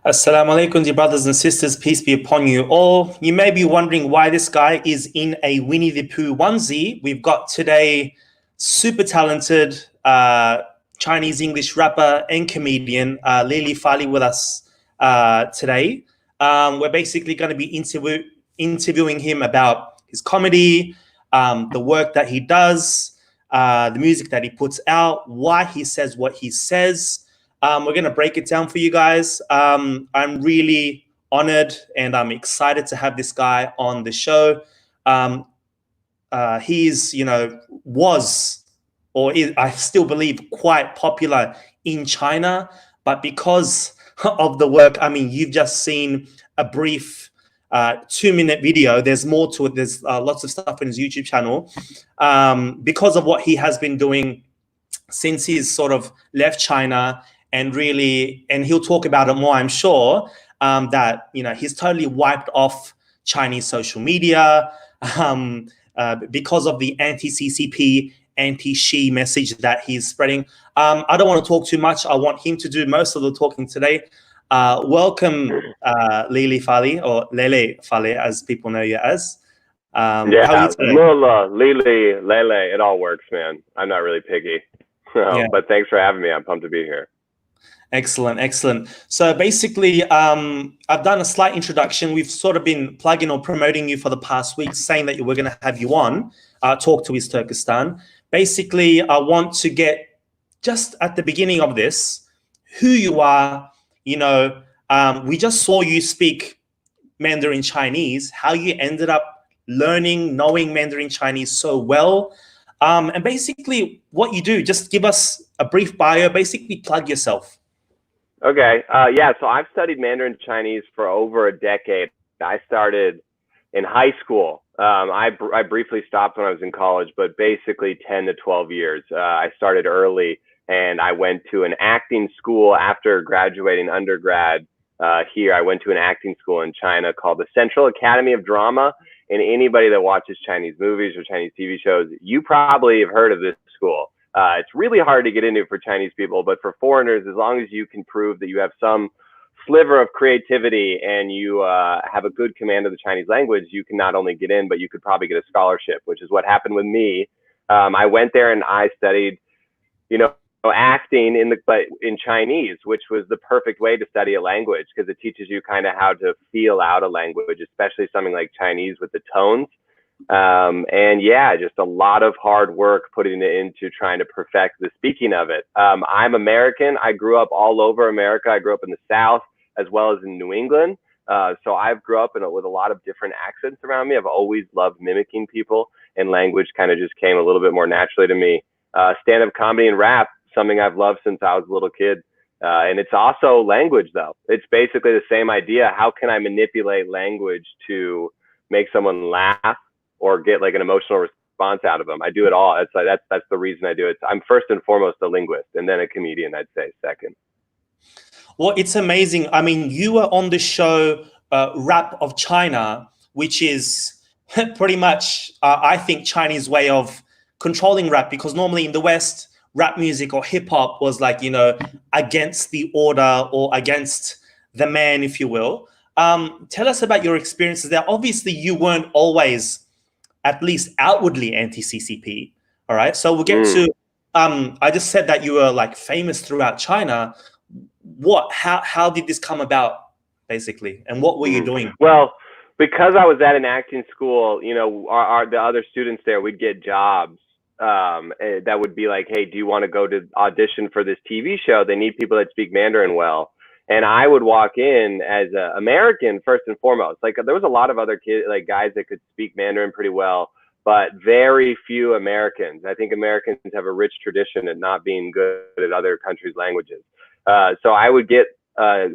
Assalamu alaikum, dear brothers and sisters. Peace be upon you all. You may be wondering why this guy is in a Winnie the Pooh onesie. We've got today super talented Chinese English rapper and comedian Lele Farley with us today. We're basically going to be interviewing him about his comedy, the work that he does, the music that he puts out, why he says what he says. We're going to break it down for you guys. I'm really honored and I'm excited to have this guy on the show. He's, was, or is, I still believe, quite popular in China. But because of the work, I mean, you've just seen a brief 2-minute video. There's more to it. There's lots of stuff in his YouTube channel. Because of what he has been doing since he's sort of left China, and he'll talk about it more, I'm sure, that, he's totally wiped off Chinese social media because of the anti-CCP, anti-Xi message that he's spreading. I don't want to talk too much. I want him to do most of the talking today. Welcome, Lele Farley, or Lele Farley, as people know you as. How are you today? Lula, Lele, it all works, man. I'm not really picky. But thanks for having me. I'm pumped to be here. Excellent, excellent. So basically, I've done a slight introduction. We've sort of been plugging or promoting you for the past week, saying that we're going to have you on, talk to East Turkestan. Basically, I want to get, just at the beginning of this, who you are. We just saw you speak Mandarin Chinese, how you ended up knowing Mandarin Chinese so well. And basically what you do. Just give us a brief bio, basically plug yourself. Okay. So I've studied Mandarin Chinese for over a decade. I started in high school. I briefly stopped when I was in college, but basically 10 to 12 years. I started early and I went to an acting school after graduating undergrad here. I went to an acting school in China called the Central Academy of Drama. And anybody that watches Chinese movies or Chinese TV shows, you probably have heard of this school. It's really hard to get into for Chinese people, but for foreigners, as long as you can prove that you have some sliver of creativity and you have a good command of the Chinese language, you can not only get in, but you could probably get a scholarship, which is what happened with me. I went there and I studied, acting in Chinese, which was the perfect way to study a language because it teaches you kind of how to feel out a language, especially something like Chinese with the tones. Just a lot of hard work putting it into trying to perfect the speaking of it. I'm American. I grew up all over America. I grew up in the South as well as in New England. So I've grew up with a lot of different accents around me. I've always loved mimicking people, and language kind of just came a little bit more naturally to me. Stand-up comedy and rap, something I've loved since I was a little kid. And it's also language, though. It's basically the same idea. How can I manipulate language to make someone laugh or get like an emotional response out of them? I do it all. That's the reason I do it. I'm first and foremost a linguist, and then a comedian, I'd say, second. Well, it's amazing. I mean, you were on the show Rap of China, which is pretty much, I think, Chinese way of controlling rap, because normally in the West, rap music or hip hop was like, against the order or against the man, if you will. Tell us about your experiences there. Obviously, you weren't always, at least outwardly, anti-CCP. All right. So we'll get to, I just said that you were like famous throughout China. How did this come about, basically? And what were you doing? Well, because I was at an acting school, the other students there, we'd get jobs that would be like, hey, do you want to go to audition for this TV show? They need people that speak Mandarin well. And I would walk in as an American first and foremost. Like, there was a lot of other guys that could speak Mandarin pretty well, but very few Americans. I think Americans have a rich tradition at not being good at other countries' languages. So I would get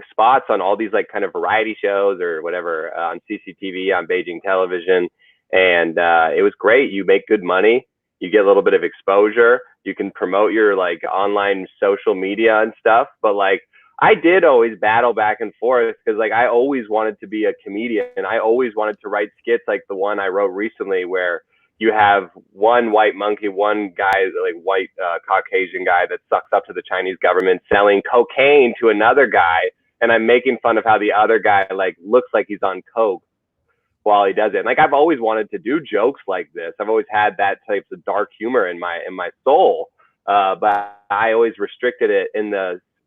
spots on all these like kind of variety shows or whatever on CCTV, on Beijing television. And it was great. You make good money. You get a little bit of exposure. You can promote your like online social media and stuff. But like, I did always battle back and forth because like I always wanted to be a comedian, and I always wanted to write skits like the one I wrote recently where you have one white monkey, one guy, like white Caucasian guy that sucks up to the Chinese government selling cocaine to another guy. and I'm making fun of how the other guy like looks like he's on coke while he does it. And, like, I've always wanted to do jokes like this. I've always had that type of dark humor in my soul, but I always restricted it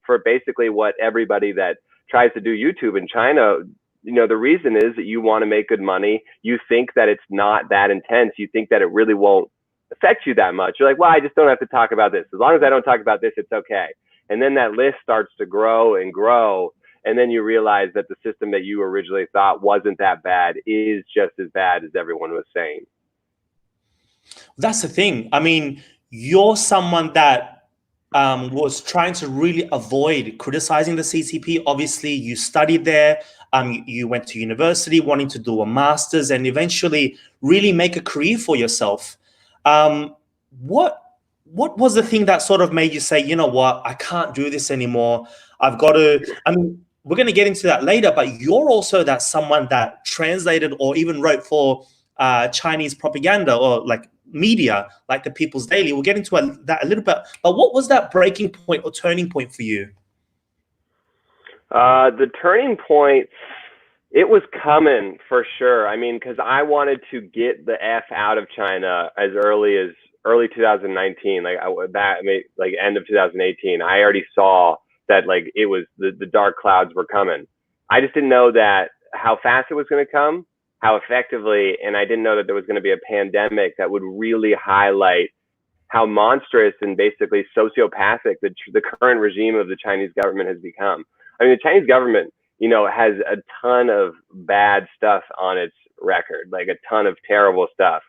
for basically what everybody that tries to do YouTube in China. You know, the reason is that you want to make good money. You think that it's not that intense. You think that it really won't affect you that much. You're like, well, I just don't have to talk about this. As long as I don't talk about this, it's okay. And then that list starts to grow and grow. And then you realize that the system that you originally thought wasn't that bad is just as bad as everyone was saying. That's the thing. I mean, you're someone that was trying to really avoid criticizing the CCP. Obviously, you studied there. You went to university wanting to do a master's and eventually really make a career for yourself. What was the thing that sort of made you say, you know what, I can't do this anymore. I've got to, I mean, we're going to get into that later, but you're also that someone that translated or even wrote for Chinese propaganda or like media, like the People's Daily. We'll get into that a little bit. But what was that breaking point or turning point for you? The turning point, it was coming for sure. I mean, because I wanted to get the F out of China as early 2019, like end of 2018. I already saw that like it was the dark clouds were coming. I just didn't know that how fast it was going to come, how effectively, and I didn't know that there was going to be a pandemic that would really highlight how monstrous and basically sociopathic the current regime of the Chinese government has become. I mean, the Chinese government, you know, has a ton of bad stuff on its record, like a ton of terrible stuff.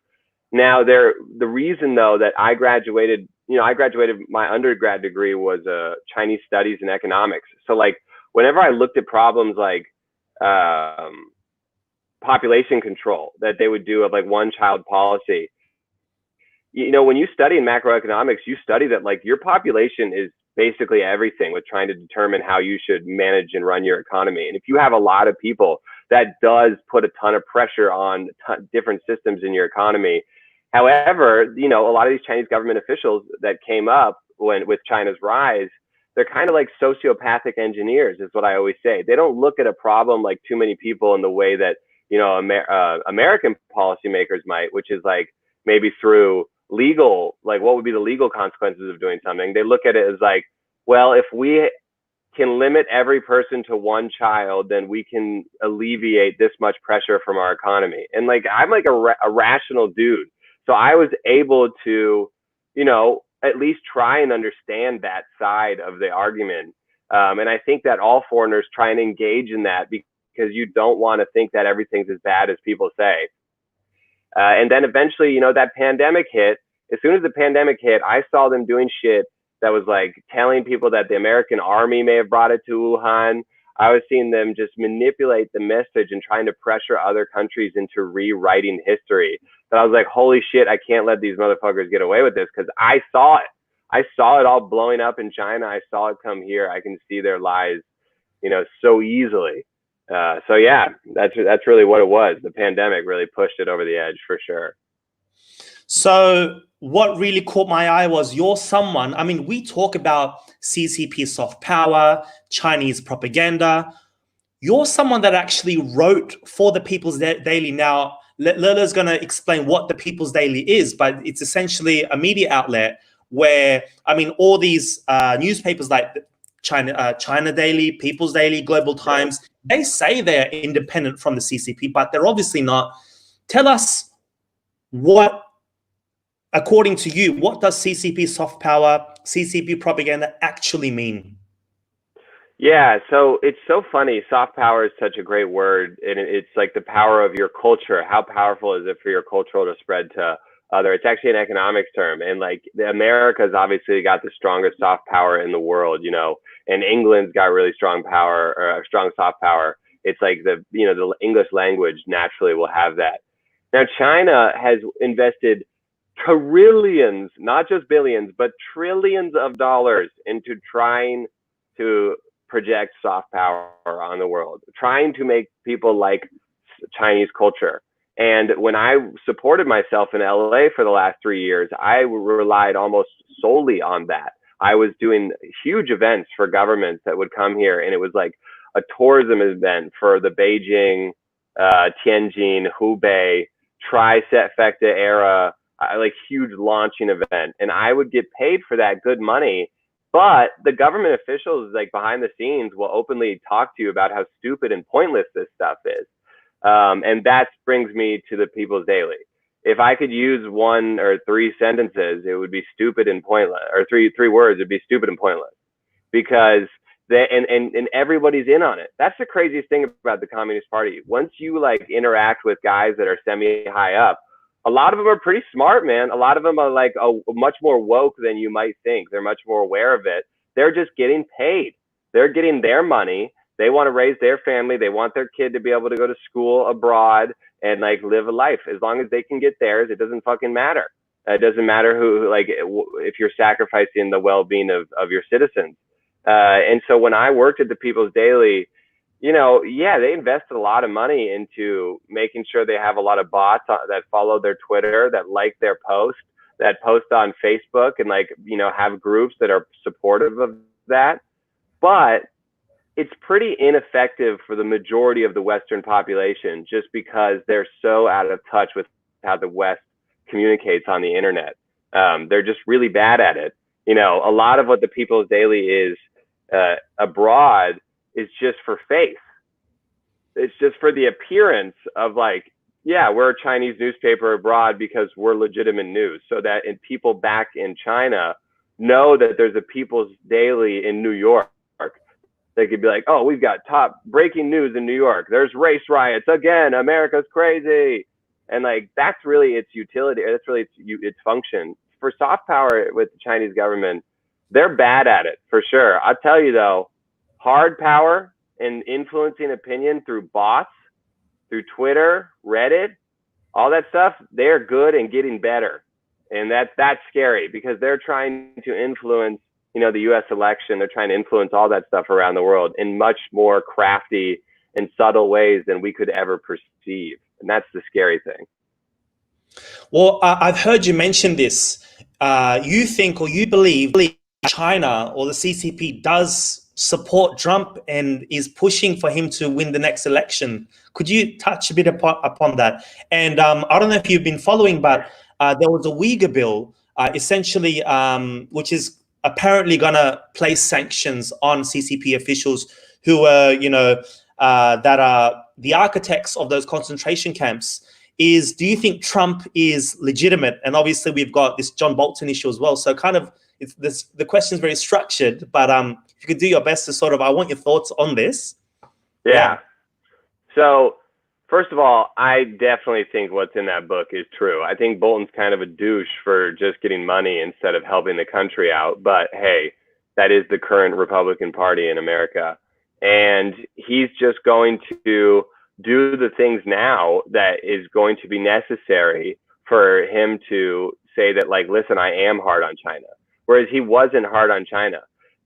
Now, the reason though that I graduated, my undergrad degree was Chinese studies and economics. So like whenever I looked at problems like population control that they would do of like one child policy, you know, when you study in macroeconomics, you study that like your population is basically everything with trying to determine how you should manage and run your economy. And if you have a lot of people, that does put a ton of pressure on different systems in your economy. However, you know, a lot of these Chinese government officials that came up with China's rise, they're kind of like sociopathic engineers, is what I always say. They don't look at a problem like too many people in the way that, you know, American policymakers might, which is like maybe through legal, like what would be the legal consequences of doing something. They look at it as like, well, if we can limit every person to one child, then we can alleviate this much pressure from our economy. And like, I'm like a rational dude. So I was able to, you know, at least try and understand that side of the argument. And I think that all foreigners try and engage in that because you don't want to think that everything's as bad as people say. And then eventually, you know, that pandemic hit. As soon as the pandemic hit, I saw them doing shit that was like telling people that the American army may have brought it to Wuhan. I was seeing them just manipulate the message and trying to pressure other countries into rewriting history. But I was like, holy shit, I can't let these motherfuckers get away with this, because I saw it. I saw it all blowing up in China. I saw it come here. I can see their lies, you know, so easily. So yeah, that's really what it was. The pandemic really pushed it over the edge for sure. So what really caught my eye was you're someone, I mean, we talk about CCP soft power, Chinese propaganda. You're someone that actually wrote for the People's Daily. Now, Lele's going to explain what the People's Daily is, but it's essentially a media outlet where, I mean, all these newspapers like China Daily, People's Daily, Global Times, they say they're independent from the CCP, but they're obviously not. Tell us what, according to you, what does CCP soft power, CCP propaganda actually mean? Yeah, so it's so funny. Soft power is such a great word, and it's like the power of your culture. How powerful is it for your culture to spread to other? It's actually an economics term, and like America's obviously got the strongest soft power in the world, you know, and England's got really strong power, or strong soft power. It's like the English language naturally will have that. Now, China has invested trillions, not just billions, but trillions of dollars into trying to project soft power on the world, trying to make people like Chinese culture. And when I supported myself in LA for the last 3 years, I relied almost solely on that. I was doing huge events for governments that would come here, and it was like, a tourism event for the Beijing, Tianjin, Hubei, Trifecta era, like huge launching event. And I would get paid for that good money. But the government officials, like behind the scenes, will openly talk to you about how stupid and pointless this stuff is. And that brings me to the People's Daily. If I could use 1 or 3 sentences, it would be stupid and pointless, or three words, it'd be stupid and pointless, because and everybody's in on it. That's the craziest thing about the Communist Party. Once you like interact with guys that are semi high up, a lot of them are pretty smart, man. A lot of them are like much more woke than you might think. They're much more aware of it. They're just getting paid. They're getting their money. They want to raise their family. They want their kid to be able to go to school abroad and like live a life. As long as they can get theirs, it doesn't fucking matter. It doesn't matter who, like, if you're sacrificing the well-being of your citizens. And so when I worked at the People's Daily, you know, yeah, they invested a lot of money into making sure they have a lot of bots that follow their Twitter, that like their post, that post on Facebook, and like, you know, have groups that are supportive of that. But it's pretty ineffective for the majority of the Western population, just because they're so out of touch with how the West communicates on the internet. They're just really bad at it. You know, a lot of what the People's Daily is abroad is just for face. It's just for the appearance of like, yeah, we're a Chinese newspaper abroad because we're legitimate news, so that people back in China know that there's a People's Daily in New York. They could be like, oh, we've got top breaking news in New York. There's race riots again. America's crazy. And like, that's really its utility. That's really its function. For soft power with the Chinese government, they're bad at it for sure. I'll tell you though, hard power and influencing opinion through bots, through Twitter, Reddit, all that stuff, they're good and getting better. And that's scary, because they're trying to influence, you know, the US election. They're trying to influence all that stuff around the world in much more crafty and subtle ways than we could ever perceive. And that's the scary thing. Well, I've heard you mention this. You think, or you believe China or the CCP does support Trump and is pushing for him to win the next election. Could you touch a bit upon that? And I don't know if you've been following, but there was a Uyghur bill, essentially, which is apparently going to place sanctions on CCP officials who were, you know, that are the architects of those concentration camps. Do you think Trump is legitimate? And obviously we've got this John Bolton issue as well. So kind of the question is very structured, but if you could do your best to sort of, I want your thoughts on this. Yeah. So first of all, I definitely think what's in that book is true. I think Bolton's kind of a douche for just getting money instead of helping the country out. But hey, that is the current Republican Party in America. And he's just going to do the things now that is going to be necessary for him to say that, like, listen, I am hard on China. Whereas he wasn't hard on China.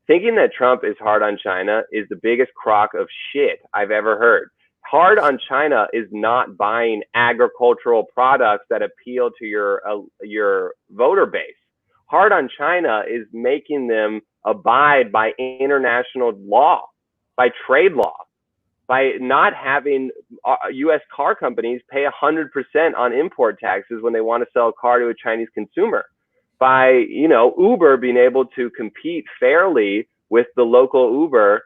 Thinking that Trump is hard on China is the biggest crock of shit I've ever heard. Hard on China is not buying agricultural products that appeal to your voter base. Hard on China is making them abide by international law, by trade law, by not having U.S. car companies pay 100% on import taxes when they want to sell a car to a Chinese consumer, by, you know, Uber being able to compete fairly with the local Uber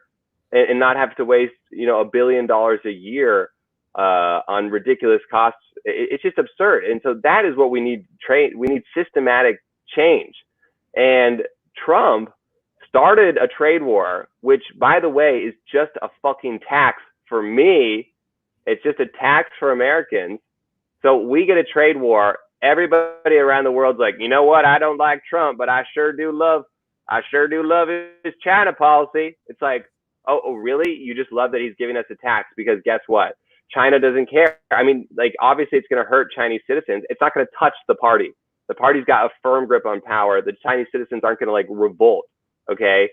and not have to waste, you know, $1 billion a year on ridiculous costs. It's just absurd. And so that is what we need. We need systematic change. And Trump started a trade war, which, by the way, is just a fucking tax for me. It's just a tax for Americans. So we get a trade war. Everybody around the world's like, you know what? I don't like Trump, but I sure do love his China policy. It's like, oh, really? You just love that he's giving us a tax? Because guess what? China doesn't care. I mean, like, obviously it's going to hurt Chinese citizens. It's not going to touch the party. The party's got a firm grip on power. The Chinese citizens aren't going to like revolt. Okay.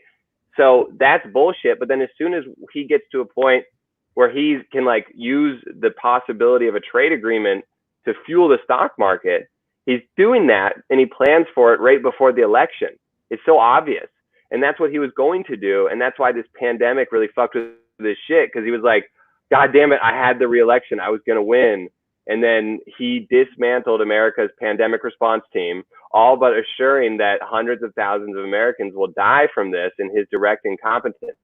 So that's bullshit. But then as soon as he gets to a point where he can like use the possibility of a trade agreement to fuel the stock market, he's doing that, and he plans for it right before the election. It's so obvious. And that's what he was going to do. And that's why this pandemic really fucked with this shit because he was like, God damn it, I had the re-election, I was gonna win. And then he dismantled America's pandemic response team, all but assuring that hundreds of thousands of Americans will die from this in his direct incompetence.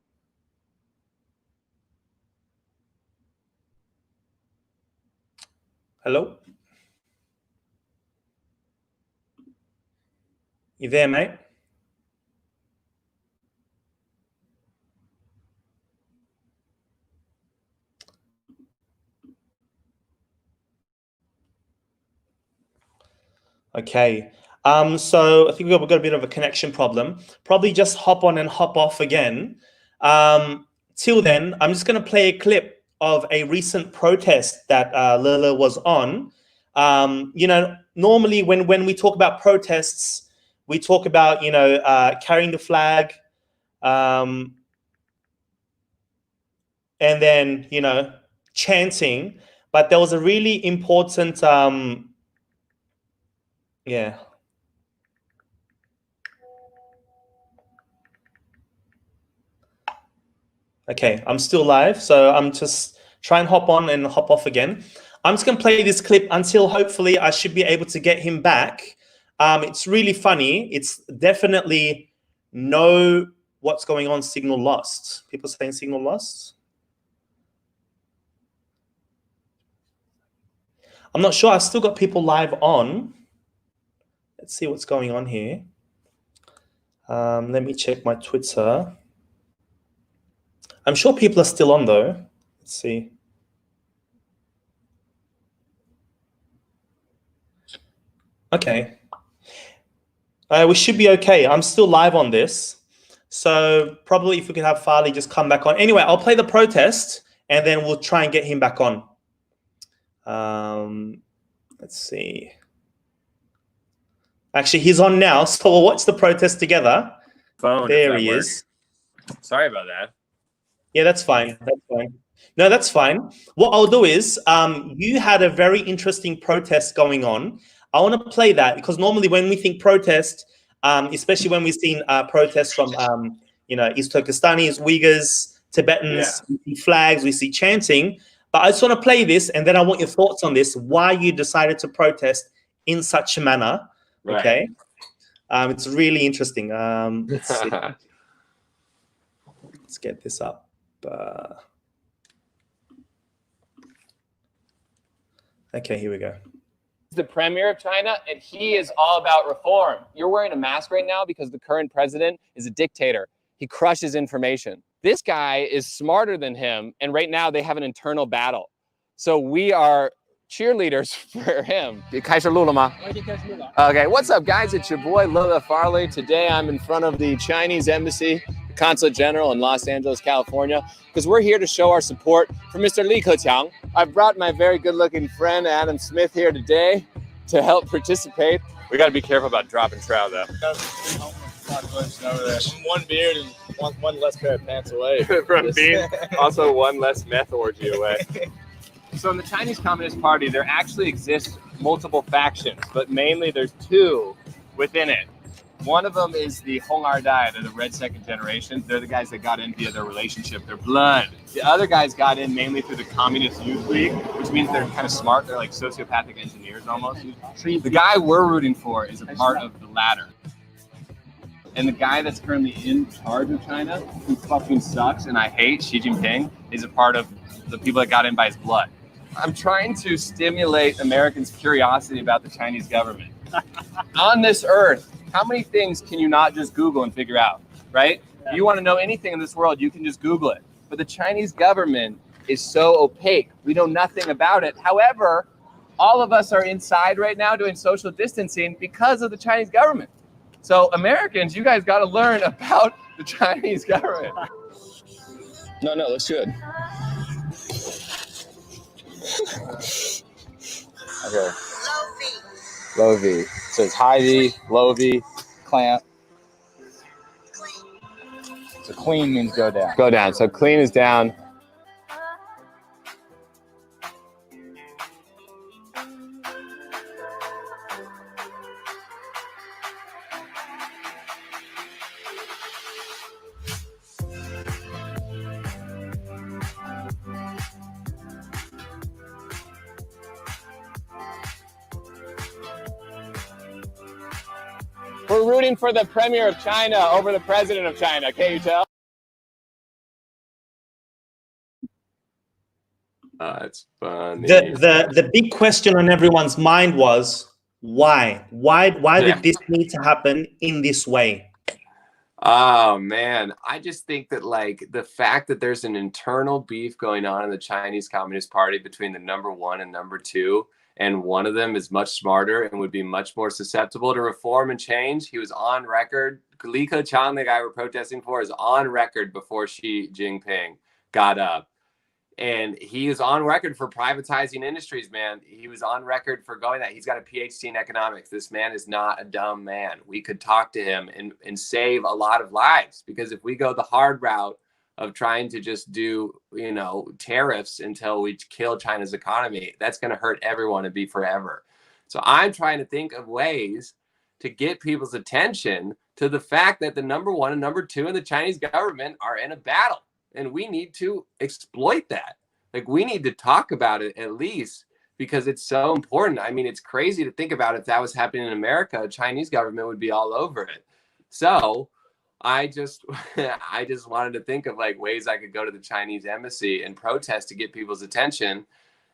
Hello? You there, mate? Okay. So I think we've got a bit of a connection problem. Probably just hop on and hop off again. Till then, I'm just going to play a clip of a recent protest that Lele was on. Normally when we talk about protests, we talk about, carrying the flag, and then, chanting. But there was a really important, yeah. Okay, I'm still live, so I'm just try and hop on and hop off again. I'm just gonna play this clip until hopefully I should be able to get him back. It's really funny. It's definitely no what's going on signal lost. People saying signal lost. I'm not sure. I've still got people live on. Let's see what's going on here. Let me check my Twitter. I'm sure people are still on though. Let's see. Okay. We should be okay. I'm still live on this. So probably if we could have Farley just come back on. Anyway, I'll play the protest and then we'll try and get him back on. Let's see. Actually, he's on now. So we'll watch the protest together. Phone, there he is. Sorry about that. Yeah, that's fine. That's fine. No, that's fine. What I'll do is, you had a very interesting protest going on. I want to play that because normally when we think protest, especially when we've seen protests from, East Turkestanis, Uyghurs, Tibetans, we see flags, we see chanting. But I just want to play this, and then I want your thoughts on this, why you decided to protest in such a manner, okay? It's really interesting. Let's see. Let's get this up. Okay, here we go. The premier of China, and he is all about reform. You're wearing a mask right now because the current president is a dictator. He crushes information. This guy is smarter than him, and right now they have an internal battle. So we are cheerleaders for him. 开始录了吗? Okay, what's up, guys? It's your boy Lele Farley. Today I'm in front of the Chinese embassy, the Consulate General in Los Angeles, California, because we're here to show our support for Mr. Li Keqiang. I've brought my very good-looking friend Adam Smith here today to help participate. We got to be careful about dropping trout, though. One beard and one less pair of pants away from being also one less meth orgy away. So in the Chinese Communist Party, there actually exists multiple factions, but mainly there's two within it. One of them is the Hong Er Dai, they're the red second generation. They're the guys that got in via their relationship, their blood. The other guys got in mainly through the Communist Youth League, which means they're kind of smart. They're like sociopathic engineers almost. The guy we're rooting for is a part of the latter. And the guy that's currently in charge of China, who fucking sucks and I hate, Xi Jinping, is a part of the people that got in by his blood. I'm trying to stimulate Americans' curiosity about the Chinese government. On this earth, how many things can you not just Google and figure out, right? If you want to know anything in this world, you can just Google it. But the Chinese government is so opaque. We know nothing about it. However, all of us are inside right now doing social distancing because of the Chinese government. So Americans, you guys got to learn about the Chinese government. No, looks good. Okay. Low V. So it's high V, low V, clamp. So clean means go down. Go down. So clean is down. We're rooting for the premier of China over the president of China. Can't you tell? It's funny. The big question on everyone's mind was why? Why did this need to happen in this way? Oh man, I just think that like the fact that there's an internal beef going on in the Chinese Communist Party between the number one and number two, and one of them is much smarter and would be much more susceptible to reform and change. He was on record. Li Keqiang, the guy we're protesting for, is on record before Xi Jinping got up. And he is on record for privatizing industries, man. He was on record for going that. He's got a PhD in economics. This man is not a dumb man. We could talk to him and save a lot of lives, because if we go the hard route of trying to just do, you know, tariffs until we kill China's economy, that's going to hurt everyone and be forever. So I'm trying to think of ways to get people's attention to the fact that the number one and number two in the Chinese government are in a battle. And we need to exploit that. Like, we need to talk about it at least, because it's so important. I mean, it's crazy to think about if that was happening in America, the Chinese government would be all over it. So I just wanted to think of like ways I could go to the Chinese embassy and protest to get people's attention.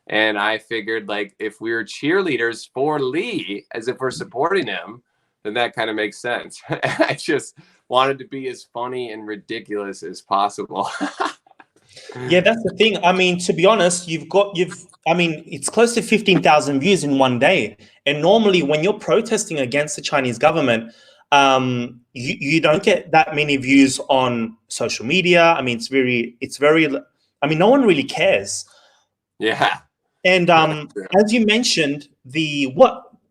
And I figured, like, if we were cheerleaders for Li, as if we're supporting him, then that kind of makes sense. I just wanted to be as funny and ridiculous as possible. Yeah, that's the thing. I mean, to be honest, it's close to 15,000 views in one day. And normally when you're protesting against the Chinese government, you don't get that many views on social media. I mean, no one really cares. Yeah. And as you mentioned,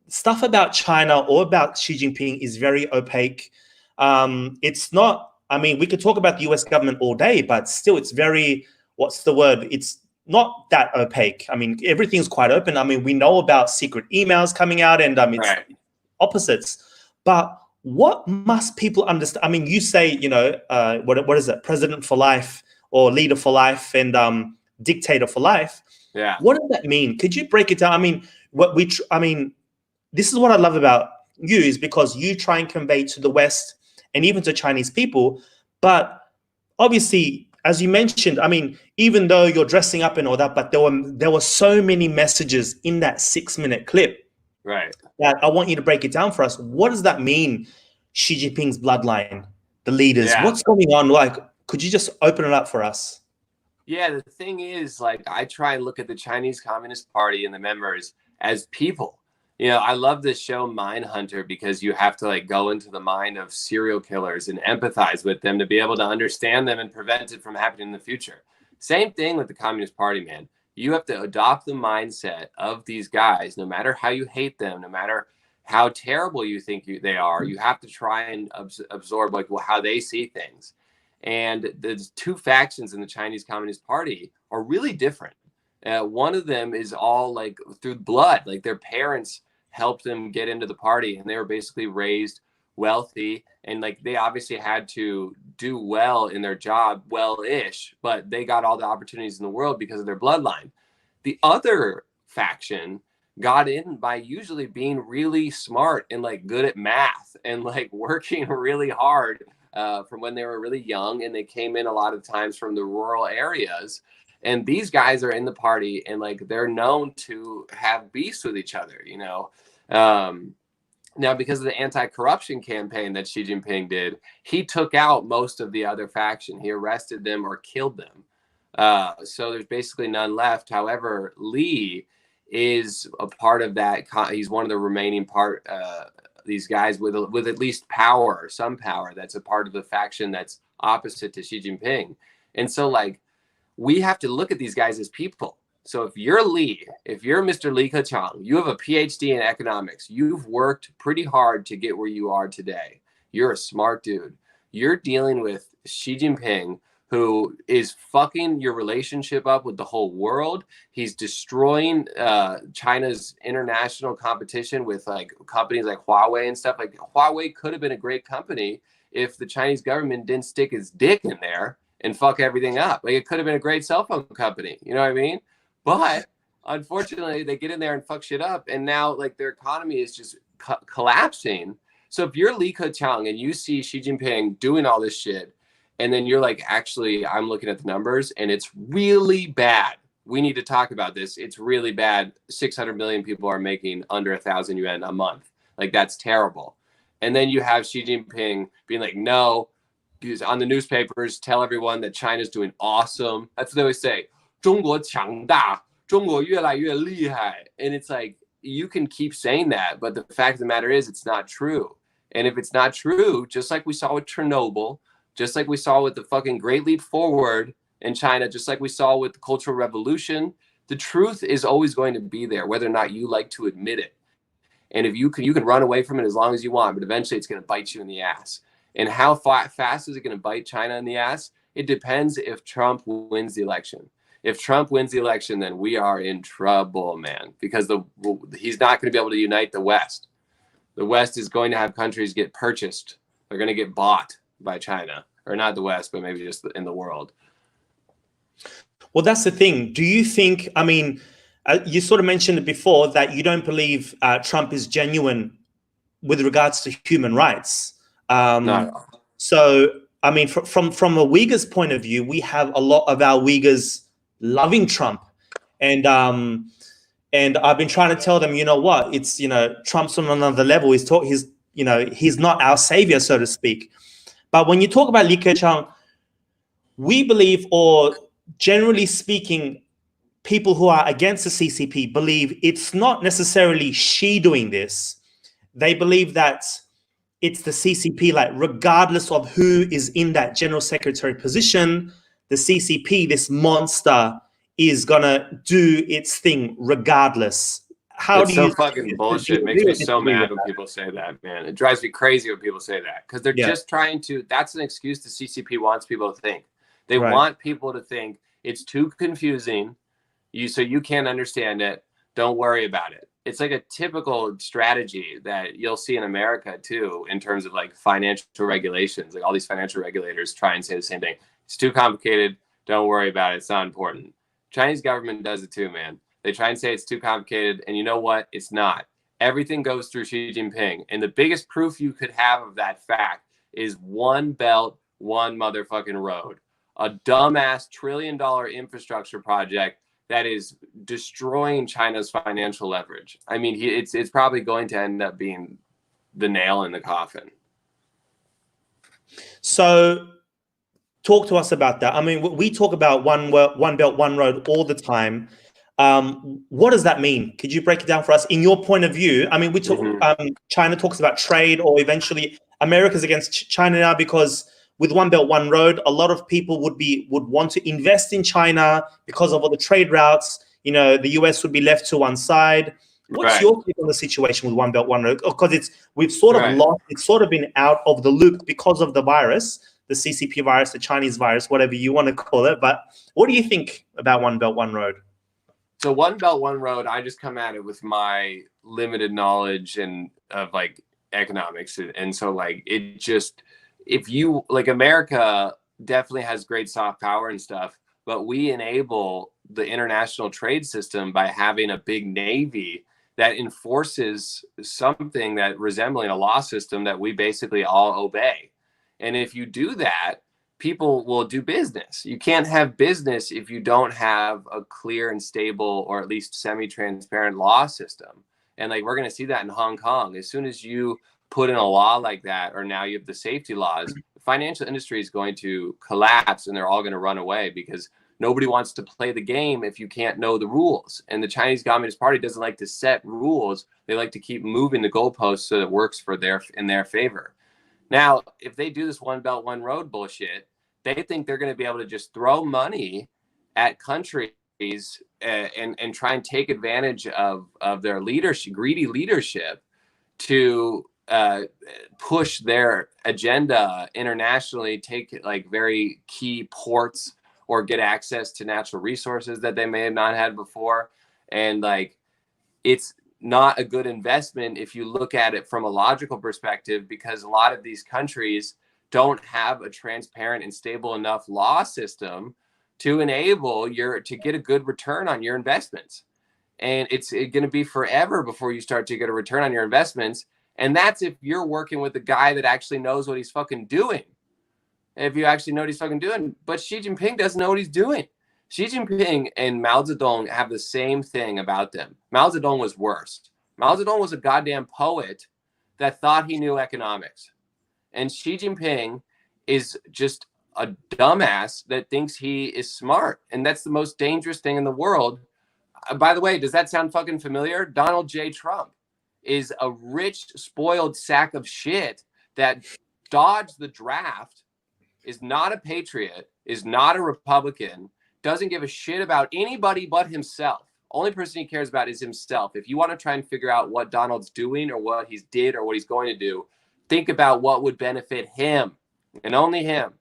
stuff about China or about Xi Jinping is very opaque. It's not, I mean, we could talk about the US government all day, but still it's very, what's the word? It's not that opaque. I mean, everything's quite open. I mean, we know about secret emails coming out, and it's opposites. But what must people understand? I mean, you say, you know, what is it? President for life, or leader for life, and dictator for life. Yeah. What does that mean? Could you break it down? I mean, this is what I love about you, is because you try and convey to the West and even to Chinese people. But obviously, as you mentioned, I mean, even though you're dressing up and all that, but there were so many messages in that 6-minute clip. Right. That I want you to break it down for us. What does that mean? Xi Jinping's bloodline, the leaders, what's going on? Like, could you just open it up for us? Yeah, the thing is, like, I try and look at the Chinese Communist Party and the members as people. You know, I love this show Mindhunter, because you have to like go into the mind of serial killers and empathize with them to be able to understand them and prevent it from happening in the future. Same thing with the Communist Party, man. You have to adopt the mindset of these guys, no matter how you hate them, no matter how terrible you think they are. You have to try and absorb like how they see things. And the two factions in the Chinese Communist Party are really different. One of them is all like through blood, like their parents helped them get into the party, and they were basically raised wealthy, and like they obviously had to do well in their job, well-ish, but they got all the opportunities in the world because of their bloodline. The other faction got in by usually being really smart and like good at math and like working really hard from when they were really young, and they came in a lot of times from the rural areas. And these guys are in the party, and like they're known to have beefs with each other, you know. Now, because of the anti-corruption campaign that Xi Jinping did, he took out most of the other faction. He arrested them or killed them. So there's basically none left. However, Li is a part of that. He's one of the remaining these guys with at least power, or some power, that's a part of the faction that's opposite to Xi Jinping. And so like, we have to look at these guys as people. So if you're Li, if you're Mr. Li Keqiang, you have a PhD in economics. You've worked pretty hard to get where you are today. You're a smart dude. You're dealing with Xi Jinping, who is fucking your relationship up with the whole world. He's destroying China's international competition with like companies like Huawei and stuff. Like Huawei could have been a great company if the Chinese government didn't stick his dick in there and fuck everything up. Like it could have been a great cell phone company. You know what I mean? But unfortunately, they get in there and fuck shit up. And now like their economy is just collapsing. So if you're Li Keqiang and you see Xi Jinping doing all this shit, and then you're like, actually, I'm looking at the numbers and it's really bad. We need to talk about this. It's really bad. 600 million people are making under 1,000 yuan a month. Like, that's terrible. And then you have Xi Jinping being like, no, on the newspapers, tell everyone that China's doing awesome. That's what they always say. 中国强大,中国越来越厉害. And it's like, you can keep saying that, but the fact of the matter is it's not true. And if it's not true, just like we saw with Chernobyl, just like we saw with the fucking Great Leap Forward in China, just like we saw with the Cultural Revolution, the truth is always going to be there, whether or not you like to admit it. And if you can run away from it as long as you want, but eventually it's going to bite you in the ass. And how fast is it going to bite China in the ass? It depends if Trump wins the election. If Trump wins the election, then we are in trouble, man, because he's not going to be able to unite the West. The West is going to have countries get purchased. They're going to get bought by China, or not the West, but maybe just in the world. Well, that's the thing. Do you think, I mean, you sort of mentioned it before that you don't believe Trump is genuine with regards to human rights. No. So, I mean, from a Uyghur's point of view, we have a lot of our Uyghurs loving Trump. And I've been trying to tell them, you know what, it's, you know, Trump's on another level. He's not our savior, so to speak. But when you talk about Li Keqiang, we believe, or generally speaking, people who are against the CCP believe it's not necessarily Xi doing this. They believe that it's the CCP, like regardless of who is in that general secretary position, the CCP, this monster, is gonna do its thing regardless. It's so fucking bullshit. It makes me so mad when people say that, man. It drives me crazy when people say that, because they're just trying to, that's an excuse the CCP wants people to think. They want people to think it's too confusing, so you can't understand it. Don't worry about it. It's like a typical strategy that you'll see in America too, in terms of like financial regulations. Like all these financial regulators try and say the same thing. It's too complicated. Don't worry about it. It's not important. Chinese government does it too, man. They try and say it's too complicated, and you know what? It's not. Everything goes through Xi Jinping. And the biggest proof you could have of that fact is one belt, one motherfucking road. A dumbass $1 trillion infrastructure project that is destroying China's financial leverage. I mean, it's probably going to end up being the nail in the coffin. So talk to us about that. I mean, we talk about one belt, one road all the time. What does that mean? Could you break it down for us in your point of view? I mean, we talk, China talks about trade, or eventually America's against China now because with one belt, one road, a lot of people would want to invest in China because of all the trade routes. You know, the US would be left to one side. What's your take on the situation with one belt, one road? Because we've sort of lost, it's sort of been out of the loop because of the virus, the CCP virus, the Chinese virus, whatever you want to call it. But what do you think about one belt, one road? So one belt, one road, I just come at it with my limited knowledge and of like economics. And so like, it just, if you like, America definitely has great soft power and stuff, but we enable the international trade system by having a big Navy that enforces something that resembling a law system that we basically all obey. And if you do that, people will do business. You can't have business if you don't have a clear and stable, or at least semi-transparent law system. And like, we're going to see that in Hong Kong. As soon as you put in a law like that, or now you have the safety laws, the financial industry is going to collapse and they're all going to run away, because nobody wants to play the game if you can't know the rules. And the Chinese Communist Party doesn't like to set rules. They like to keep moving the goalposts so that it works for in their favor. Now, if they do this one belt, one road bullshit, they think they're going to be able to just throw money at countries and try and take advantage of their leadership, greedy leadership, to push their agenda internationally, take like very key ports, or get access to natural resources that they may have not had before. And like, it's not a good investment if you look at it from a logical perspective, because a lot of these countries don't have a transparent and stable enough law system to enable to get a good return on your investments. And it's going to be forever before you start to get a return on your investments. And that's if you're working with a guy that actually knows what he's fucking doing. If you actually know what he's fucking doing. But Xi Jinping doesn't know what he's doing. Xi Jinping and Mao Zedong have the same thing about them. Mao Zedong was worse. Mao Zedong was a goddamn poet that thought he knew economics. And Xi Jinping is just a dumbass that thinks he is smart. And that's the most dangerous thing in the world. By the way, does that sound fucking familiar? Donald J. Trump is a rich, spoiled sack of shit that dodged the draft, is not a patriot, is not a Republican, doesn't give a shit about anybody but himself. Only person he cares about is himself. If you want to try and figure out what Donald's doing or what he's did or what he's going to do, think about what would benefit him and only him.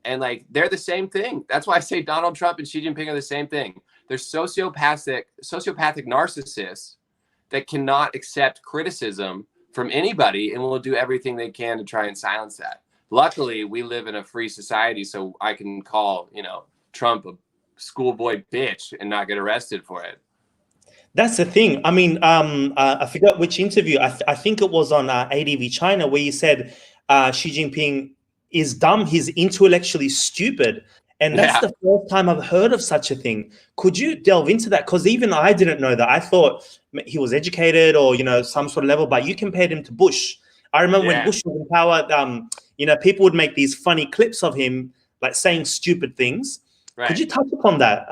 And like, they're the same thing. That's why I say Donald Trump and Xi Jinping are the same thing. They're sociopathic narcissists that cannot accept criticism from anybody and will do everything they can to try and silence that. Luckily, we live in a free society, so I can call, Trump a schoolboy bitch and not get arrested for it. That's the thing. I mean, I forgot which interview. I think it was on ADV China where you said Xi Jinping is dumb. He's intellectually stupid. And that's the first time I've heard of such a thing. Could you delve into that? Because even I didn't know that. I thought he was educated or, some sort of level, but you compared him to Bush. I remember when Bush was in power, people would make these funny clips of him, like saying stupid things. Right. Could you touch upon that?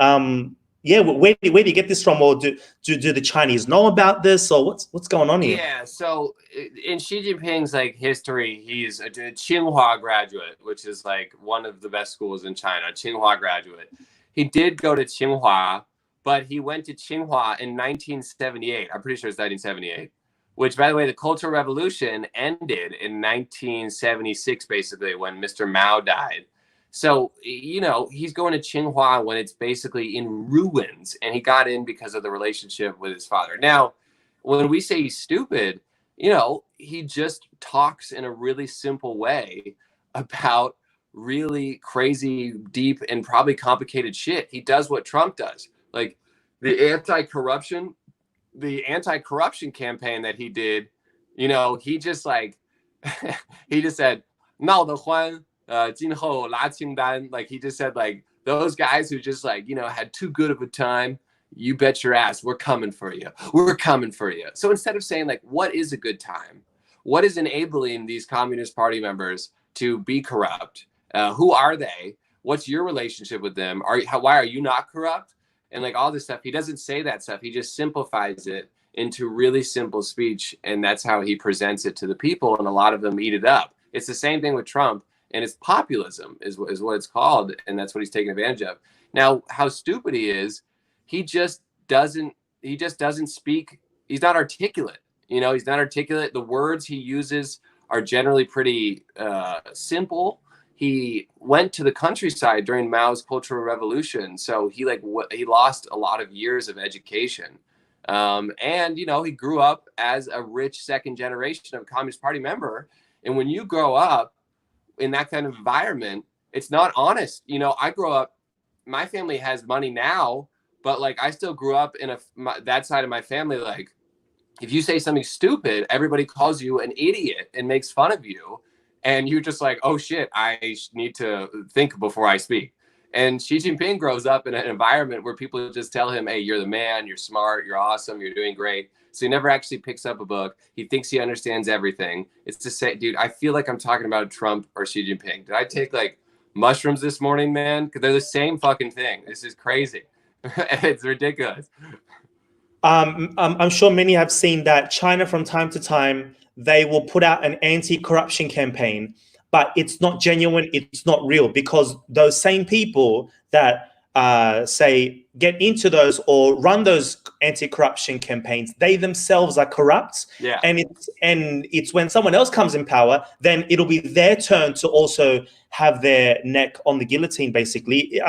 Where do you get this from? Or do the Chinese know about this? Or what's going on here? Yeah, so in Xi Jinping's history, he's a Tsinghua graduate, which is one of the best schools in China. Tsinghua graduate. He did go to Tsinghua, but he went to Tsinghua in 1978. I'm pretty sure it's 1978. Which, by the way, the Cultural Revolution ended in 1976, basically, when Mr. Mao died. So, he's going to Tsinghua when it's basically in ruins, and he got in because of the relationship with his father. Now, when we say he's stupid, he just talks in a really simple way about really crazy, deep, and probably complicated shit. He does what Trump does. Like the anti-corruption campaign that he did, he just he just said, 闹得欢 今后拉清单. Like he just said, those guys who just had too good of a time, you bet your ass we're coming for you. We're coming for you. So instead of saying what is a good time, what is enabling these Communist Party members to be corrupt? Who are they? What's your relationship with them? Why are you not corrupt? And all this stuff, he doesn't say that stuff. He just simplifies it into really simple speech, and that's how he presents it to the people. And a lot of them eat it up. It's the same thing with Trump. And it's populism is what it's called. And that's what he's taking advantage of. Now, how stupid he is, he just doesn't speak. He's not articulate. He's not articulate. The words he uses are generally pretty simple. He went to the countryside during Mao's Cultural Revolution. So he lost a lot of years of education. And, he grew up as a rich second generation of a Communist Party member. And when you grow up in that kind of environment, it's not honest. I grew up, my family has money now, but I still grew up in that side of my family. If you say something stupid, everybody calls you an idiot and makes fun of you. And you're just oh shit, I need to think before I speak. And Xi Jinping grows up in an environment where people just tell him, hey, you're the man, you're smart, you're awesome, you're doing great. So he never actually picks up a book. He thinks he understands everything. It's to say, dude, I feel like I'm talking about Trump or Xi Jinping. Did I take mushrooms this morning, man? Because they're the same fucking thing. This is crazy. It's ridiculous. I'm sure many have seen that China from time to time, they will put out an anti-corruption campaign, but it's not genuine. It's not real because those same people that say get into those or run those anti-corruption campaigns, they themselves are corrupt. Yeah. And it's when someone else comes in power, then it'll be their turn to also have their neck on the guillotine, basically.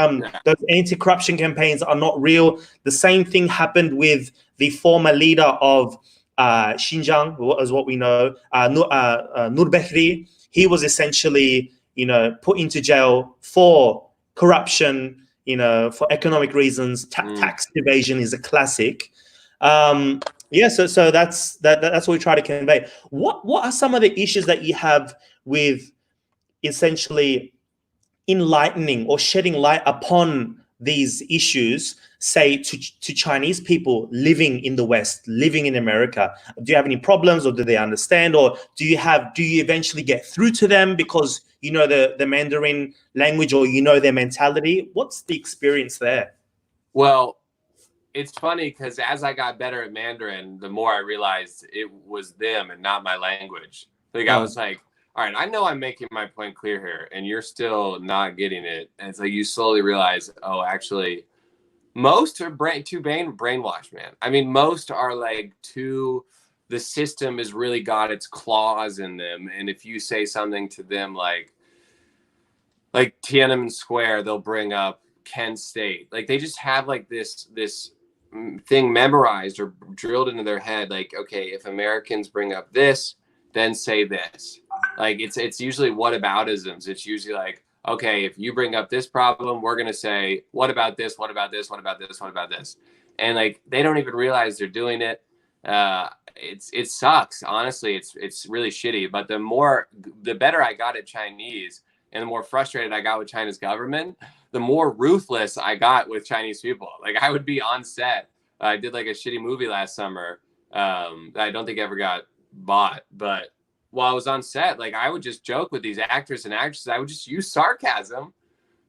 Those anti-corruption campaigns are not real. The same thing happened with the former leader of Xinjiang, as what we know, Nurbehri. He was essentially, put into jail for corruption, for economic reasons. Tax evasion is a classic. Yeah, so that's what we try to convey. What are some of the issues that you have with essentially enlightening or shedding light upon these issues, say to Chinese people living in the West, living in America? Do you have any problems, or do they understand, or do you eventually get through to them because you know the Mandarin language, or you know their mentality? What's the experience there? Well, it's funny because as I got better at Mandarin, the more I realized it was them and not my language. Like I was like, all right, I know I'm making my point clear here, and you're still not getting it. And it's like you slowly realize, oh, actually, most are brainwashed, man. I mean, most are like the system has really got its claws in them, and if you say something to them like Tiananmen Square, they'll bring up Kent State. Like they just have like this thing memorized or drilled into their head. Like, okay, if Americans bring up this, then say this. Like it's usually whataboutisms. It's usually like, okay, if you bring up this problem, we're gonna say, what about this? What about this? What about this? What about this? And like they don't even realize they're doing it. It sucks. Honestly, it's really shitty. But the better I got at Chinese, and the more frustrated I got with China's government, the more ruthless I got with Chinese people. Like I would be on set. I did like a shitty movie last summer that I don't think ever got bought. But while I was on set, like I would just joke with these actors and actresses. I would just use sarcasm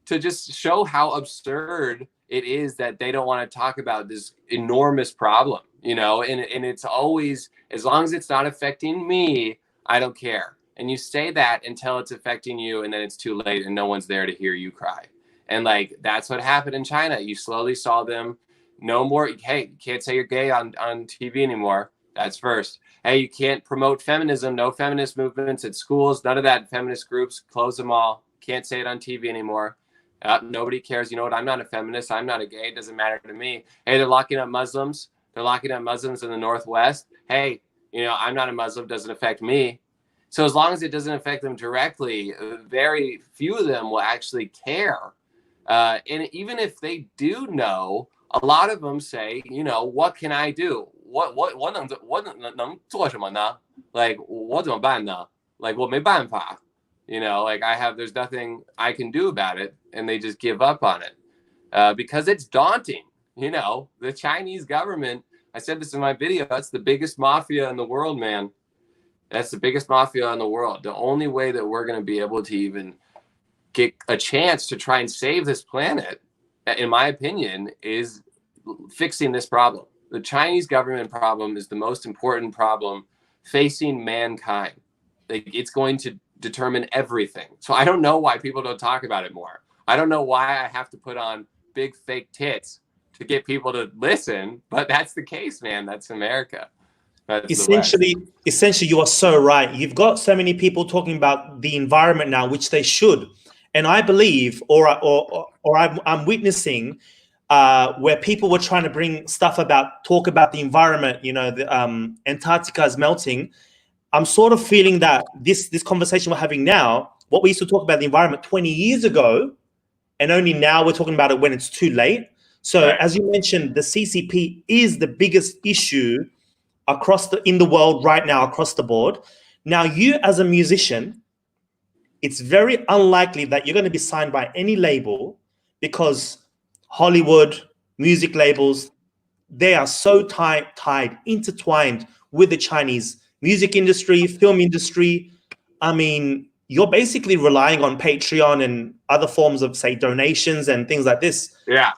to just show how absurd it is that they don't want to talk about this enormous problem, you know? And it's always, as long as it's not affecting me, I don't care. And you say that until it's affecting you, and then it's too late and no one's there to hear you cry. And like, that's what happened in China. You slowly saw them no more. Hey, you can't say you're gay on TV anymore. That's first. Hey, you can't promote feminism. No feminist movements at schools. None of that. Feminist groups, close them all. Can't say it on TV anymore. Nobody cares. You know what? I'm not a feminist. I'm not a gay. It doesn't matter to me. Hey, they're locking up Muslims. They're locking up Muslims in the Northwest. Hey, you know, I'm not a Muslim. Doesn't affect me. So as long as it doesn't affect them directly, very few of them will actually care. And even if they do know, a lot of them say, you know, what can I do? Like, 我怎么办呢? Like, 我没办法. You know, like there's nothing I can do about it. And they just give up on it because it's daunting. You know, the Chinese government, I said this in my video, that's the biggest mafia in the world, man. That's the biggest mafia in the world. The only way that we're going to be able to even get a chance to try and save this planet, in my opinion, is fixing this problem. The Chinese government problem is the most important problem facing mankind. Like, it's going to determine everything. So I don't know why people don't talk about it more. I don't know why I have to put on big fake tits to get people to listen, but that's the case, man. That's America. Essentially, you are so right. You've got so many people talking about the environment now, which they should. And I believe, or I'm witnessing, where people were trying to talk about the environment. You know, the Antarctica is melting. I'm sort of feeling that this conversation we're having now, what we used to talk about the environment 20 years ago, and only now we're talking about it when it's too late. So, right. As you mentioned, the CCP is the biggest issue in the world right now, across the board. Now, you as a musician, it's very unlikely that you're going to be signed by any label, because Hollywood, music labels, they are so intertwined with the Chinese music industry, film industry. I mean, you're basically relying on Patreon and other forms of, say, donations and things like this. Yeah.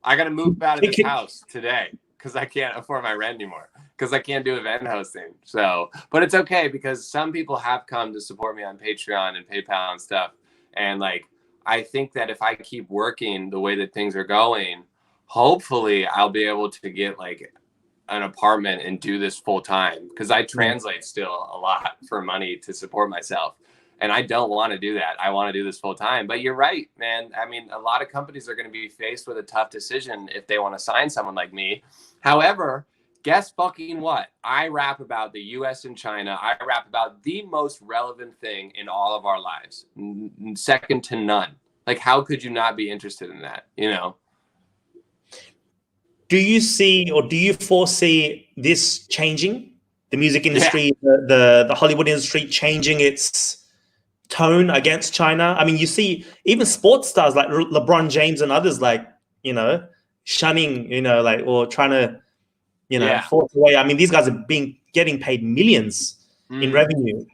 I got to move out of this house today because I can't afford my rent anymore, because I can't do event hosting. So, but it's okay, because some people have come to support me on Patreon and PayPal and stuff. And like, I think that if I keep working the way that things are going, hopefully I'll be able to get like an apartment and do this full time, because I translate still a lot for money to support myself. And I don't want to do that. I want to do this full time. But you're right, man. I mean, a lot of companies are going to be faced with a tough decision if they want to sign someone like me. However, guess fucking what? I rap about the US and China. I rap about the most relevant thing in all of our lives, second to none. Like, how could you not be interested in that, you know? do you see or do you foresee this changing? The music industry, the Hollywood industry changing its tone against China? I mean, you see even sports stars like LeBron James and others like, shunning, like, or trying to, force away. I mean, these guys are getting paid millions in revenue.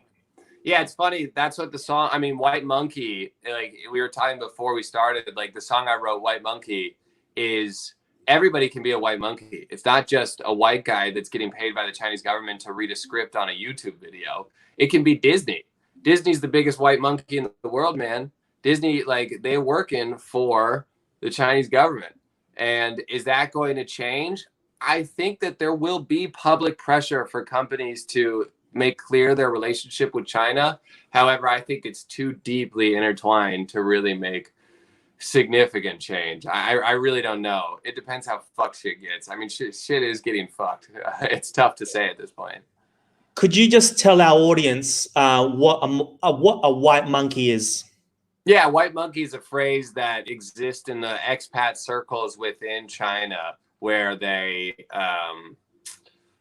Yeah, it's funny. That's what the song, I mean, White Monkey, like we were talking before we started, like the song I wrote, White Monkey, is everybody can be a white monkey. It's not just a white guy that's getting paid by the Chinese government to read a script on a YouTube video. It can be Disney. Disney's the biggest white monkey in the world, man. Disney, like, they're working for the Chinese government. And is that going to change? I think that there will be public pressure for companies to make clear their relationship with China. However, I think it's too deeply intertwined to really make significant change. I really don't know. It depends how fucked shit gets. I mean, shit is getting fucked. It's tough to say at this point. Could you just tell our audience what a white monkey is? Yeah, white monkey is a phrase that exists in the expat circles within China, where they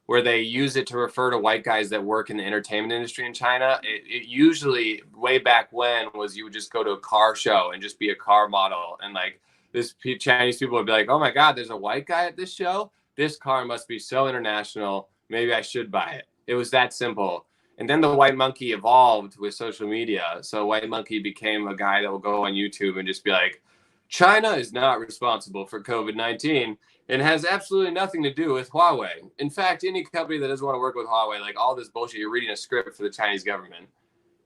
use it to refer to white guys that work in the entertainment industry in China. It usually, way back when, was you would just go to a car show and just be a car model. And like this Chinese people would be like, oh my God, there's a white guy at this show? This car must be so international. Maybe I should buy it. It was that simple. And then the white monkey evolved with social media. So white monkey became a guy that will go on YouTube and just be like, China is not responsible for COVID-19. It has absolutely nothing to do with Huawei. In fact, any company that doesn't want to work with Huawei, like all this bullshit, you're reading a script for the Chinese government.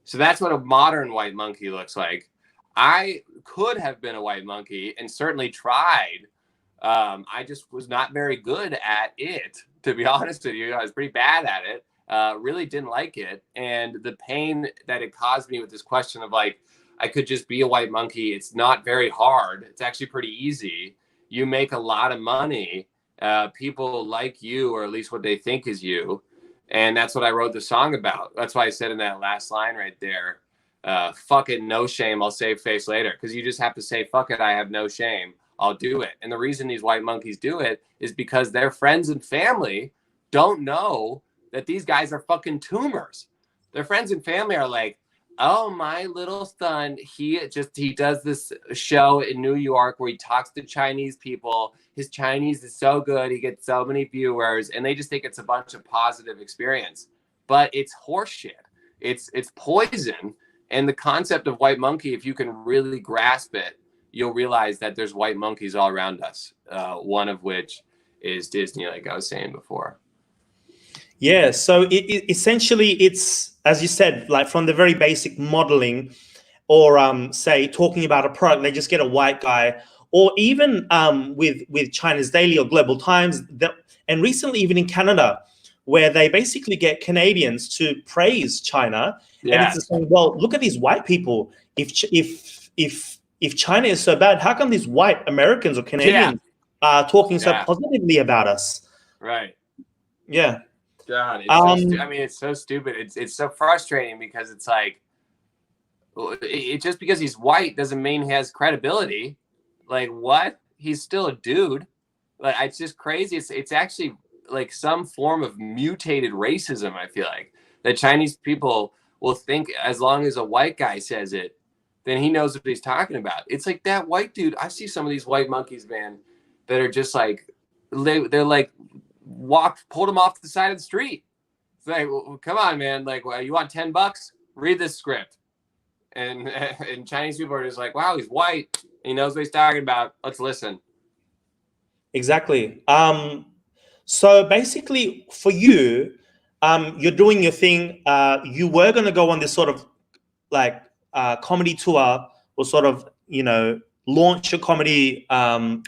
So that's what a modern white monkey looks like. I could have been a white monkey and certainly tried. I just was not very good at it, to be honest with you. I was pretty bad at it. Really didn't like it. And the pain that it caused me with this question of like, I could just be a white monkey. It's not very hard. It's actually pretty easy. You make a lot of money. People like you, or at least what they think is you. And that's what I wrote the song about. That's why I said in that last line right there, fuck it, no shame, I'll save face later. Because you just have to say, fuck it, I have no shame, I'll do it. And the reason these white monkeys do it is because their friends and family don't know that these guys are fucking tumors. Their friends and family are like, oh, my little son, he does this show in New York where he talks to Chinese people. His Chinese is so good. He gets so many viewers, and they just think it's a bunch of positive experience. But it's horseshit. It's poison. And the concept of white monkey, if you can really grasp it, you'll realize that there's white monkeys all around us. One of which is Disney, like I was saying before. Yeah, so essentially it's, as you said, like from the very basic modeling or say talking about a product, they just get a white guy, or even with China's Daily or Global Times, and recently even in Canada, where they basically get Canadians to praise China. Yeah. And it's the same, well, look at these white people. If China is so bad, how come these white Americans or Canadians are talking so positively about us? Right. Yeah. God, it's so stupid. It's so frustrating because it's like, just because he's white doesn't mean he has credibility. Like, what? He's still a dude. Like, it's just crazy. It's actually like some form of mutated racism. I feel like that Chinese people will think as long as a white guy says it, then he knows what he's talking about. It's like that white dude. I see some of these white monkeys, man, that are just like, they're like, pulled him off the side of the street. It's like, well, come on, man. Like, well, you want $10? Read this script. And Chinese people are just like, wow, he's white. He knows what he's talking about. Let's listen. Exactly. So basically for you, you're doing your thing. You were going to go on this sort of like comedy tour, or sort of, launch a comedy,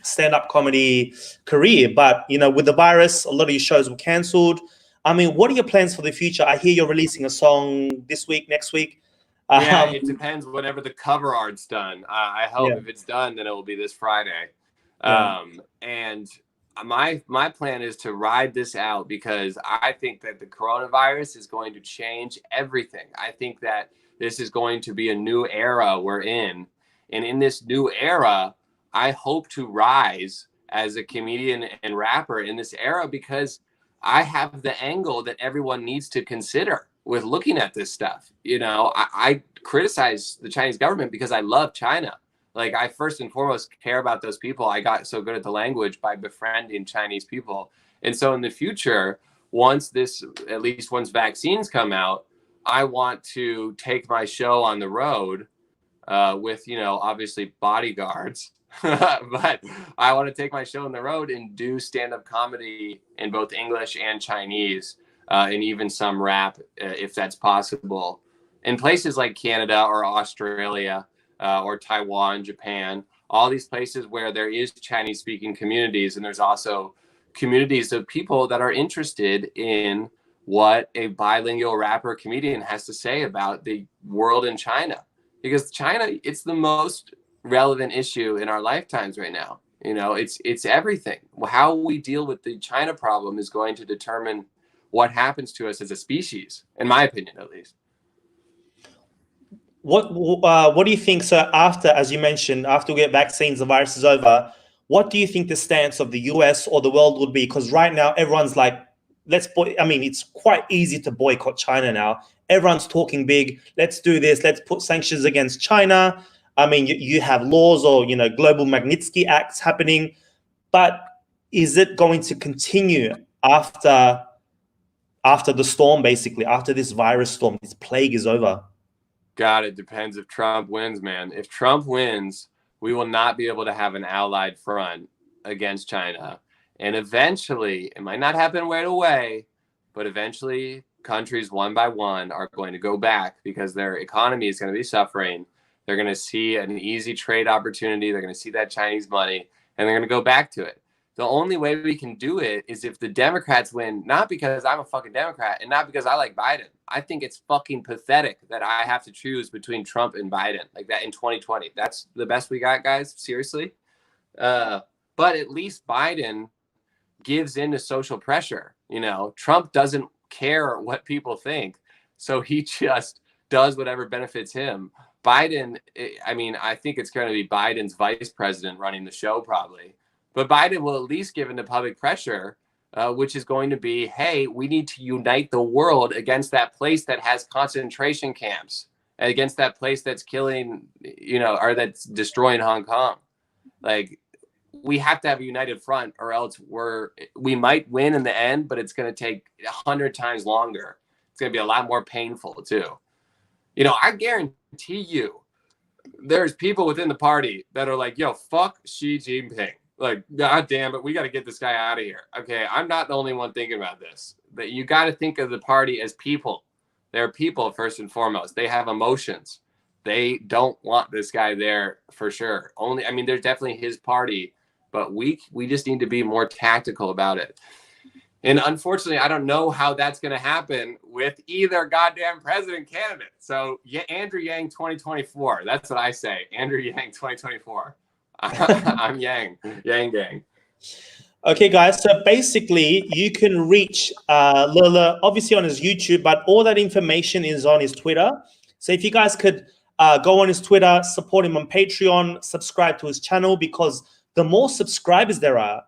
stand-up comedy career. But, with the virus, a lot of your shows were canceled. I mean, what are your plans for the future? I hear you're releasing a song this week, next week. Yeah, it depends whenever the cover art's done. I hope if it's done, then it will be this Friday. And my plan is to ride this out because I think that the coronavirus is going to change everything. I think that this is going to be a new era we're in. And in this new era, I hope to rise as a comedian and rapper in this era, because I have the angle that everyone needs to consider with looking at this stuff. You know, I criticize the Chinese government because I love China. Like, I first and foremost care about those people. I got so good at the language by befriending Chinese people. And so in the future, at least once vaccines come out, I want to take my show on the road with, you know, obviously bodyguards. But I want to take my show on the road and do stand-up comedy in both English and Chinese, and even some rap, if that's possible, in places like Canada or Australia, or Taiwan, Japan, all these places where there is Chinese speaking communities. And there's also communities of people that are interested in what a bilingual rapper comedian has to say about the world in China, because China, it's the most relevant issue in our lifetimes right now. You know, it's everything. How we deal with the China problem is going to determine what happens to us as a species, in my opinion, at least. What do you think, sir, after, as you mentioned, after we get vaccines, the virus is over, what do you think the stance of the US or the world would be? Because right now everyone's like, it's quite easy to boycott China now. Everyone's talking big. Let's do this. Let's put sanctions against China. I mean, you have laws or, you know, global Magnitsky Acts happening. But is it going to continue after the storm, basically, after this virus storm, this plague is over? God, it depends if Trump wins, man. If Trump wins, we will not be able to have an allied front against China. And eventually, it might not happen right away, but eventually countries one by one are going to go back because their economy is going to be suffering. They're going to see an easy trade opportunity. They're going to see that Chinese money, and they're going to go back to it. The only way we can do it is if the Democrats win, not because I'm a fucking Democrat and not because I like Biden. I think it's fucking pathetic that I have to choose between Trump and Biden like that in 2020. That's the best we got, guys. Seriously. But at least Biden gives in to social pressure. You know, Trump doesn't care what people think, so he just does whatever benefits him. Biden, I mean, I think it's going to be Biden's vice president running the show probably. But Biden will at least give into public pressure, which is going to be, hey, we need to unite the world against that place that has concentration camps, against that place that's killing, you know, or that's destroying Hong Kong. Like, we have to have a united front, or else we might win in the end, but it's going to take 100 times longer. It's going to be a lot more painful too. You know, I guarantee you there's people within the party that are like, yo, fuck Xi Jinping. Like, God damn it, we got to get this guy out of here. Okay, I'm not the only one thinking about this. But you got to think of the party as people. They're people first and foremost. They have emotions. They don't want this guy there for sure. There's definitely his party, but we just need to be more tactical about it. And unfortunately, I don't know how that's going to happen with either goddamn president candidate. So, yeah, Andrew Yang 2024. That's what I say. Andrew Yang 2024. I'm Yang Gang. Okay, guys. So basically, you can reach Lele obviously on his YouTube, but all that information is on his Twitter. So if you guys could go on his Twitter, support him on Patreon, subscribe to his channel, because the more subscribers there are,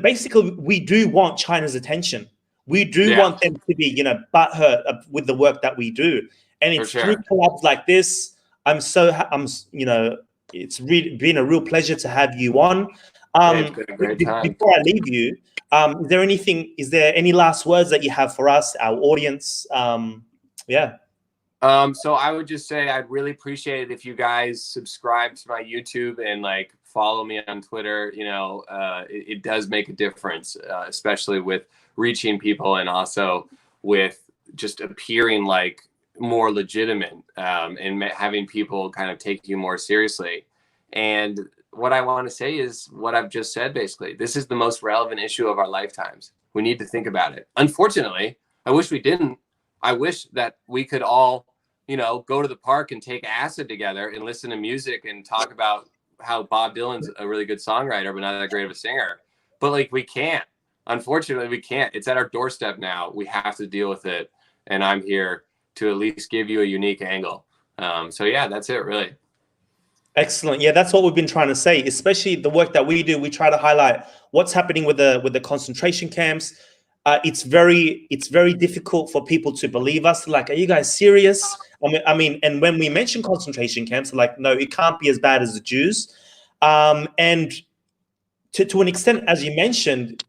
basically we do want China's attention. We do want them to be, you know, butthurt with the work that we do, and it's through collabs like this. It's really been a real pleasure to have you on. It's been a great time. Before I leave you, is there any last words that you have for us, our audience? So I would just say I'd really appreciate it if you guys subscribe to my YouTube and like follow me on Twitter. You know, it does make a difference, especially with reaching people and also with just appearing like more legitimate, and having people kind of take you more seriously. And what I want to say is what I've just said. Basically, this is the most relevant issue of our lifetimes. We need to think about it. Unfortunately, I wish we didn't. I wish that we could all, you know, go to the park and take acid together and listen to music and talk about how Bob Dylan's a really good songwriter, but not that great of a singer. But like, we can't. Unfortunately, we can't. It's at our doorstep now. We have to deal with it. And I'm here to at least give you a unique angle. So yeah, that's it really. Excellent. Yeah, that's what we've been trying to say, especially the work that we do. We try to highlight what's happening with the concentration camps. It's very difficult for people to believe us. Like, are you guys serious? And when we mention concentration camps, like, no, it can't be as bad as the Jews. And to an extent, as you mentioned,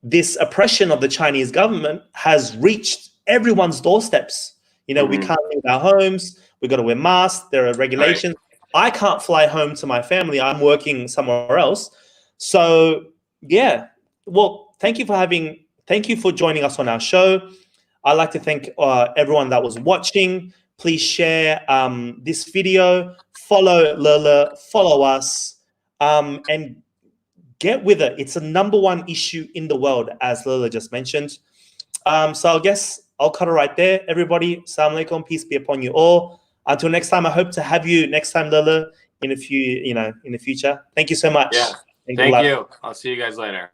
this oppression of the Chinese government has reached everyone's doorsteps. We can't leave our homes. We got to wear masks. There are regulations. Right. I can't fly home to my family. I'm working somewhere else. So yeah, well, thank you for joining us on our show. I'd like to thank everyone that was watching. Please share this video, follow Lele, follow us, and get with it. It's the #1 issue in the world, as Lele just mentioned. So I guess I'll cut it right there. Everybody, Assalamu alaikum, peace be upon you all. Until next time, I hope to have you next time, Lele, in the future. Thank you so much. Yeah. Thank you. I'll see you guys later.